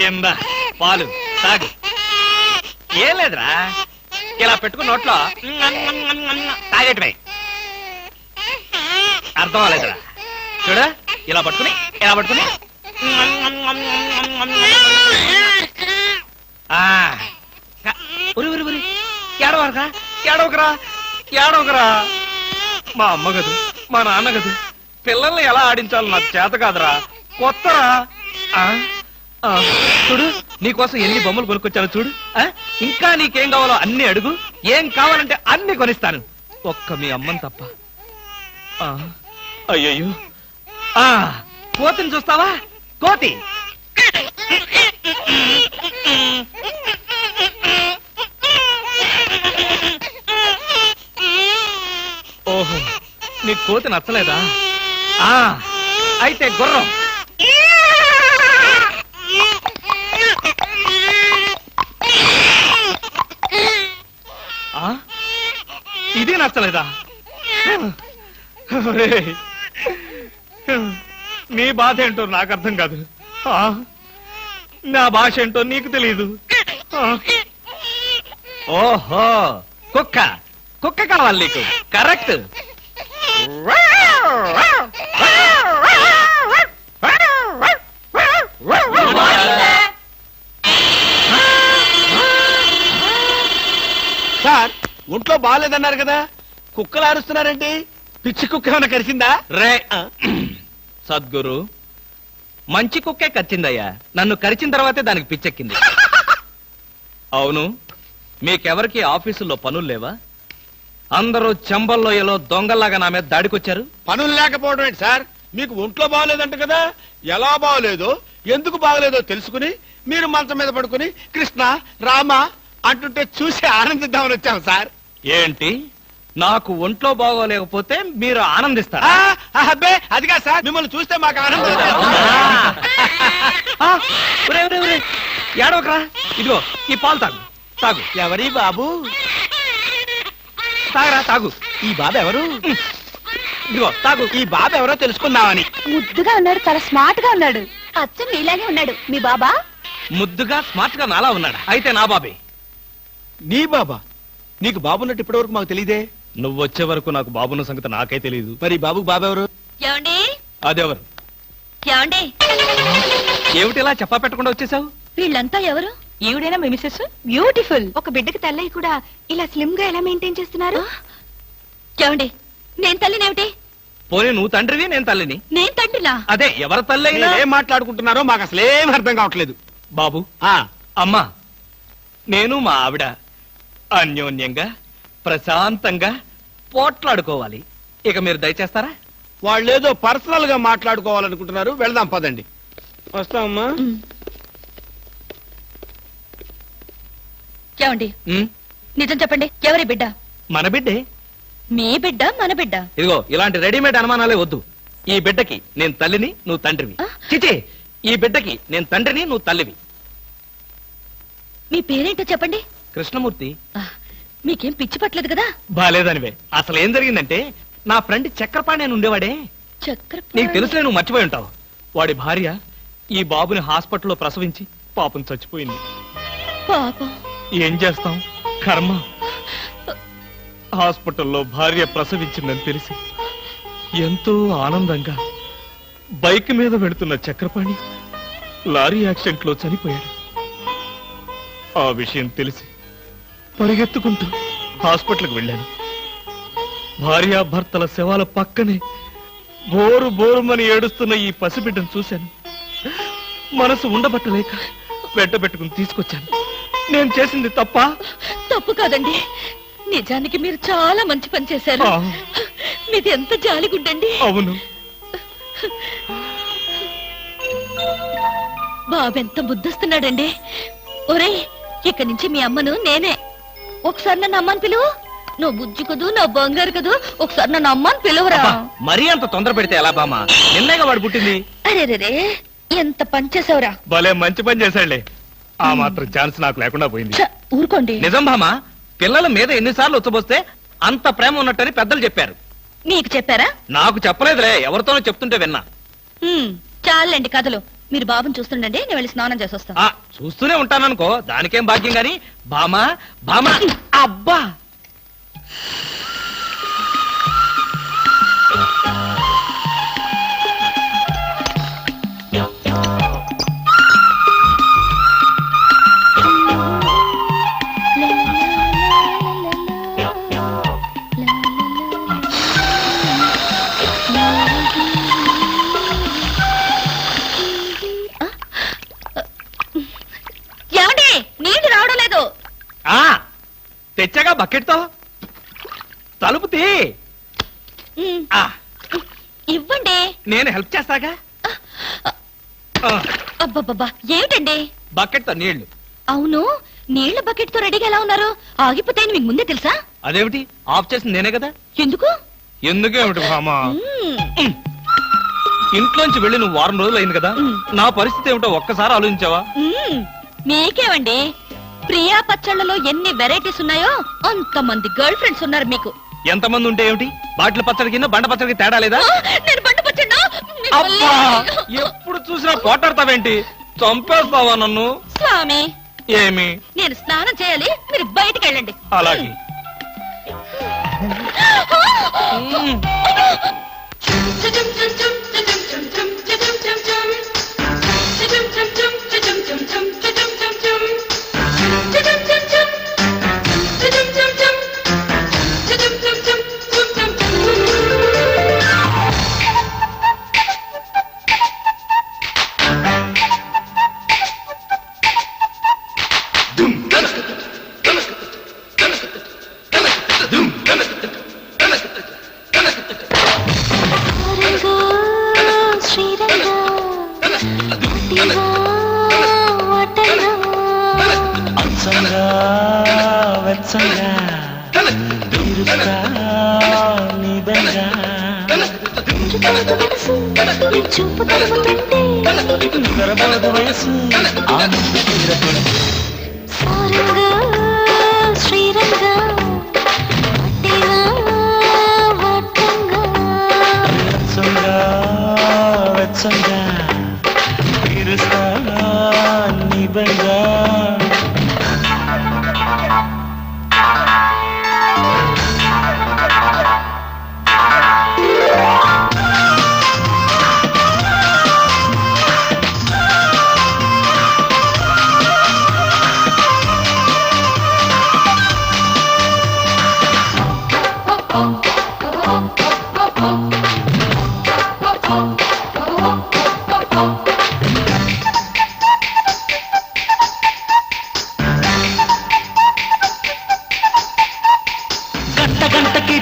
ఎందా పాలు తాగు. ఏం లేదురా, ఇలా పెట్టుకుని నోట్లో తాగేటమే. అర్థం అవ్వలేదురా. చూడ, ఇలా పట్టుకుని ఏడవకరా. మా అమ్మ గదు, మా నాన్న గదు, పిల్లల్ని ఎలా ఆడించాలో నాకు చేత కాదురా. కొత్తరా. చూడు, నీకోసం ఎన్ని బొమ్మలు కొనుక్కొచ్చాను చూడు. ఇంకా నీకేం కావాలో అన్ని అడుగు, ఏం కావాలంటే అన్ని కొనిస్తాను, ఒక్క మీ అమ్మని తప్ప. అయ్యయ్యో, కోతిని చూస్తావా? కోతి ఓహో, నీ కోతి నచ్చలేదా? అయితే గుర్రం. ఇది నచ్చలేదా? నీ బాధ ఏంటో నాకు అర్థం కాదు, నా భాష ఏంటో నీకు తెలీదు. ఓహో, కుక్క కుక్క కావాలి నీకు. కరెక్ట్. సార్, ఒంట్లో బాగాలేదన్నారు కదా, కుక్కలు అరుస్తున్నారండి. పిచ్చి కుక్క ఏమైనా కరిచిందా? రే సద్గురు, మంచి కుక్కే కరిచిందయ్యా. నన్ను కరిచిన తర్వాతే దానికి పిచ్చెక్కింది. అవును, మీకెవరికి ఆఫీసుల్లో పనులు లేవా? అందరూ చెంబల్లోయలో దొంగల్లాగా నా మీద దాడికొచ్చారు. పనులు లేకపోవడం ఏంటి సార్? మీకు ఒంట్లో బాగలేదంట కదా, ఎలా బాగలేదో ఎందుకు బాగలేదో తెలుసుకుని మీరు మంచం మీద పడుకుని కృష్ణ రామ అంటుంటే చూసి ఆనందిద్దామని వచ్చాం సార్. ఏంటి, నాకు ఒంట్లో బాగోలేకపోతే మీరు ఆనందిస్తారా? అబ్బే, అదిగా సార్, మిమ్మల్ని చూస్తే మాకు ఆనందం. ఏడవకరా, ఇదిగో ఈ పాలు తాగు. తాగు. ఎవరి బాబు? తాగరా, తాగు. ఈ బాబు ఎవరు? ఇదిగో తాగు. ఈ బాబు ఎవరో తెలుసుకుందామని. ముద్దుగా ఉన్నాడు, చాలా స్మార్ట్ గా ఉన్నాడు. అచ్చం నీలాగే ఉన్నాడు. మీ బాబా? ముద్దుగా స్మార్ట్ గా నాలా ఉన్నాడా? అయితే నా బాబే. నీ బాబా? నీకు బాబున్నట్టు ఇప్పటి వరకు మాకు తెలియదే. నువ్వు వచ్చే వరకు నాకు బాబున్న సంగతి నాకే తెలియదు. మరి బాబుకు బాబెవరు? ఏమండి? అదెవరు? ఏమండి? ఏమిటి ఇలా చెప్పా పెట్టకుండా వచ్చేసావు? వీళ్ళంతా ఎవరు? ఈవిడైనా మీ మిసెస్? బ్యూటిఫుల్. ఒక బిడ్డకి తల్లయి కూడా ఇలా స్లిమ్ గా ఎలా మెయింటైన్ చేస్తున్నారు? ఏమండి, నేను తల్లినేమిటి? పోనీ నువ్వు తండ్రివి, నేను తల్లిని. నేను తండ్రినా? అదే, ఎవరి తల్లి ఏం మాట్లాడుకుంటున్నారో మాకు అసలేం అర్థం కావట్లేదు. బాబు, అమ్మా, నేను మా ఆవిడ అన్యోన్యంగా ప్రశాంతంగా పోట్లాడుకోవాలి. ఇక మీరు దయచేస్తారా? వాళ్ళేదో పర్సనల్ గా మాట్లాడుకోవాలనుకుంటున్నారు. వెళ్దాం పదండి. వస్తామమ్మా. ఏమండి, నిజం చెప్పండి, ఎవరి బిడ్డ? మన బిడ్డే. మీ బిడ్డ, మన బిడ్డ? ఇదిగో, ఇలాంటి రెడీమేడ్ అనుమానాలే వద్దు. ఈ బిడ్డకి నేను తల్లిని, నువ్వు తండ్రివి. చిచి, ఈ బిడ్డకి నేను తండ్రిని, నువ్వు తల్లివి. మీ పేరేంటో చెప్పండి. కృష్ణమూర్తి. మీకేం పిచ్చి పట్టలేదు కదా? బాలేదనివే. అసలు ఏం జరిగిందంటే, నా ఫ్రెండ్ చక్రపాణి అని ఉండేవాడే, నీకు తెలుసులే, నువ్వు మర్చిపోయి ఉంటావు. వాడి భార్య ఈ బాబుని హాస్పిటల్లో ప్రసవించి పాపం చచ్చిపోయింది. పాపం. ఏం చేస్తాం, కర్మ. హాస్పిటల్లో భార్య ప్రసవించిందని తెలిసి ఎంతో ఆనందంగా బైక్ మీద వెళుతున్న చక్రపాణి లారీ యాక్సిడెంట్ లో చనిపోయాడు. ఆ విషయం తెలిసి పరిగెత్తుకుంటూ హాస్పిటల్కి వెళ్ళాను. భార్యాభర్తల శవాల పక్కనే బోరు బోరుమని ఏడుస్తున్న ఈ పసిబిడ్డను చూశాను. మనసు ఉండబట్టలేక వెంట పెట్టుకుని తీసుకొచ్చాను. నేను చేసింది తప్ప? తప్పు కాదండి, నిజానికి మీరు చాలా మంచి పని చేశారు. మీది ఎంత జాలిగుండండి. అవును. బాబెంత ముద్దస్తున్నాడండి. ఒరేయ్, ఇక్కడి నుంచి మీ అమ్మను నేనే. ఒకసారి నన్ను అమ్మని పిలువు. నువ్వు బుజ్జి కదూ, నా బంగారు కదూ, ఒకసారి నన్ను అమ్మని పిలువురా. మరీ అంత తొందర పెడితే ఎలా బామా? నిన్నగా వాడు పుట్టింది. అరే, ఎంత పని చేసావురా. భలే మంచి పని చేశాడులే. ఆ మాత్రం ఛాన్స్ నాకు లేకుండా పోయింది. ఊరుకోండి. నిజం బామా, పిల్లల మీద ఎన్నిసార్లు వచ్చబోస్తే అంత ప్రేమ ఉన్నట్టని పెద్దలు చెప్పారు. నీకు చెప్పారా? నాకు చెప్పలేదులే, ఎవరితోనో చెప్తుంటే విన్నా. చాలండి కథలు. మీరు బాబుని చూస్తుండండి, నేను వెళ్ళి స్నానం చేసి వస్తాను. ఆ చూస్తూనే ఉంటాననుకో, దానికేం భాగ్యం గాని. బామా బామా, అబ్బా ఏమండి, నీళ్లు రావడం లేదు. ఆ తెచ్చగా బకెట్తో తలుపు తీ. ఉమ్, ఆ, ఇవ్వండి. నేను హెల్ప్ చేస్తాగా. ఆ, అబ్బబ్బబ్బా, ఏమిటండి? బకెట్తో నీళ్లు. అవును, నీళ్ల బకెట్ తో రెడీగా ఎలా ఉన్నారు? ఆగిపోతే మీకు ముందే తెలుసా? అదేమిటి, ఆఫ్ చేసింది నేనే కదా. ఎందుకు? ఎందుకేమిటి బామా? ఉమ్, ఇంట్లోంచి వెళ్ళి నువ్వు వారం రోజులు అయింది కదా. నా పరిస్థితి ఏమిటో ఒక్కసారి ఆలోచించావా? ఉమ్, మీకేమండి, ప్రియా పచ్చళ్ళలో ఎన్ని వెరైటీస్ ఉన్నాయో అంతమంది గర్ల్ ఫ్రెండ్స్ ఉన్నారు మీకు. ఎంతమంది ఉంటే ఏమిటి, బాటిల్ పచ్చడి కింద బండ పచ్చడికి తేడా లేదా? నేను బండి పచ్చడినా? అబ్బా, ఎప్పుడు చూసినా పోటాడతావేంటి? చంపేస్తావా నన్ను? స్వామి, ఏమి? నేను స్నానం చేయాలి, మీరు బయటికి వెళ్ళండి. అలాగే.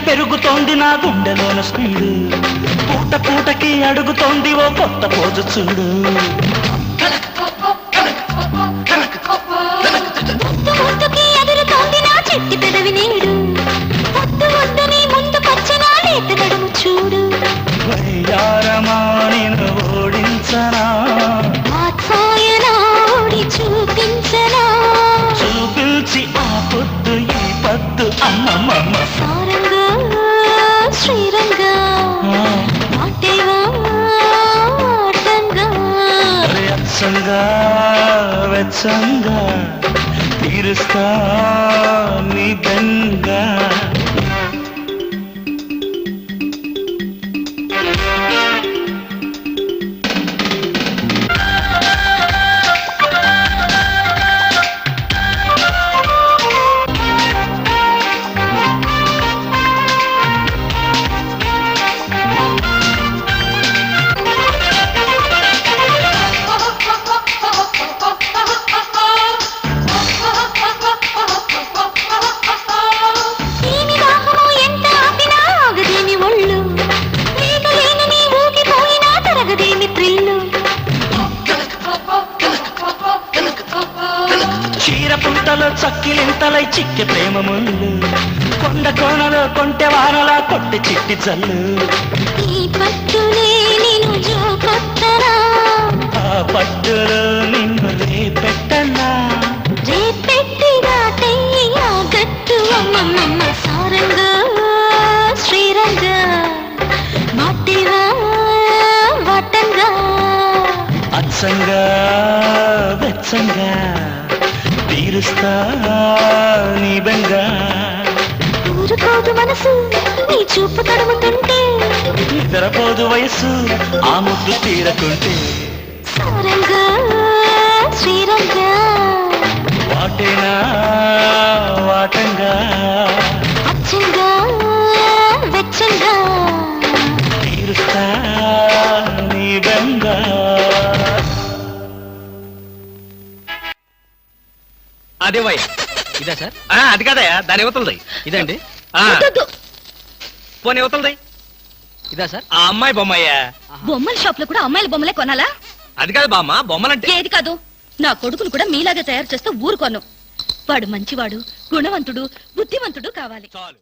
పెరుగుతోంది నా గుండెలోన స్పీడు, పూట పూటకి అడుగుతోంది ఓ కొత్త పోజు చూడు. చెట్టి పెదవి నేడు వద్దు వద్దని ముందు పచ్చనా లేత నడుము చూడు. వయ్యారమా నిన్ను ఓడించనా, ఓడి చూపించనా, చూపించి ఆ పొద్దు ఈ పద్దు అమ్మమ్మ. సారంగా శ్రీరంగా నాటేవా ఆటంగా, వెచ్చంగా వెచ్చంగా తీరుస్తా నీ బెంగా. చక్కిలింతలై చిక్కె ప్రేమ ముళ్ళు, కొండ కోనలో కొంటె వానలా కొట్టి చిట్టి చల్లు. ఈ పట్టునే నిన్ను జోకొత్తనా, ఆ పట్టులో నిన్ను రేపెట్టనా, రేపెట్టి దాటయ్యా గట్టు అమ్మమ్మ. సారంగా శ్రీరంగా మాటిరా వాటంగా, అచ్చంగా వెచ్చంగా తీరుస్తా నీ బెంగా ఊరుకోదు మనసు నీ చూపు తడుముతుంటే నిద్రపోదు వయస్సు ఆ ముద్దు తీరకుంటే సారంగా శ్రీరంగా వాటేనా వాటంగా అచ్చంగా వెచ్చంగా తీరుస్తా నీ బెంగా అదే వై ఇదా సార్ అది కాదయా దాని యువతలది ఇదండి వద్దొద్దు. పోనీ యువతలది ఇదా సార్ ఆ అమ్మాయి బొమ్మయ్యా బొమ్మల షాప్ లో కూడా అమ్మాయిల బొమ్మలే కొనాలా? అది కాదు బామ్మ బొమ్మలంటే ఏది కాదు, నా కొడుకును కూడా మీలాగే తయారు చేస్తే ఊరుకోను. వాడు మంచివాడు, గుణవంతుడు, బుద్ధిమంతుడు కావాలి. చాలు